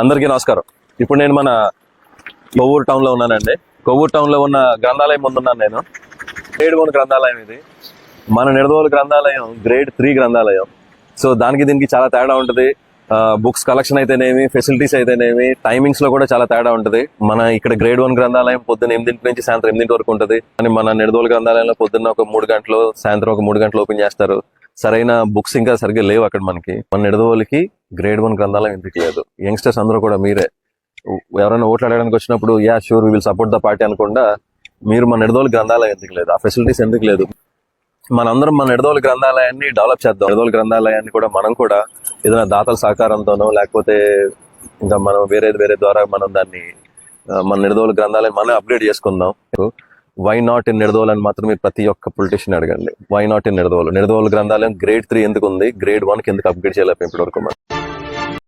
అందరికీ నమస్కారం. ఇప్పుడు నేను మన కొవ్వూరు టౌన్ లో ఉన్నానండి. కొవ్వూరు టౌన్ లో ఉన్న గ్రంథాలయం ముందున్నాను నేను. గ్రేడ్ 1 గ్రంథాలయం ఇది. మన నిడదవోలు గ్రంథాలయం గ్రేడ్ 3 గ్రంథాలయం. సో దానికి దీనికి చాలా తేడా ఉంటుంది. బుక్స్ కలెక్షన్ అయితేనేమి, ఫెసిలిటీస్ అయితేనేమి, టైమింగ్స్ లో కూడా చాలా తేడా ఉంటుంది. మన ఇక్కడ గ్రేడ్ 1 గ్రంథాలయం పొద్దున్న 8 నుంచి సాయంత్రం 8 వరకు ఉంటుంది. అని మన నిడదవోలు గ్రంథాలయంలో పొద్దున్న ఒక 3 గంటలు, సాయంత్రం ఒక 3 గంటలు ఓపెన్ చేస్తారు. సరైన బుక్స్ ఇంకా సరిగ్గా లేవు అక్కడ మనకి. మన నిడదవోలికి గ్రేడ్ 1 గ్రంథాలయం ఎందుకు లేదు? యంగ్స్టర్స్ అందరూ కూడా మీరే ఎవరైనా ఓట్లు అడగడానికి వచ్చినప్పుడు yeah sure we will support the party అనకుండా మీరు మన నిడదవోలు గ్రంథాలయం ఎందుకు లేదు, ఆ ఫెసిలిటీస్ ఎందుకు లేదు? మనందరం మన నిడదవోలు గ్రంథాలయాన్ని డెవలప్ చేద్దాం. నిడదవోలు గ్రంథాలయాన్ని కూడా మనం కూడా ఏదైనా దాతల సహకారంతోనో లేకపోతే ఇంకా మనం వేరే ద్వారా మనం దాన్ని మన నిడదవోలు గ్రంథాలయం మనం అప్గ్రేడ్ చేసుకుందాం. వై నాట్ ఇన్ నిడదవోలు అని మాత్రం మీరు ప్రతి ఒక్క పొలిటీషియన్ అడగండి. వై నాట్ ఇన్ నిడదవోలు గ్రంథాలయం గ్రేడ్ 3 ఎందుకు ఉంది, గ్రేడ్ 1 కి ఎందుకు అప్గ్రేడ్ చేయలేకపోయి ఇప్పటివరకు మనం?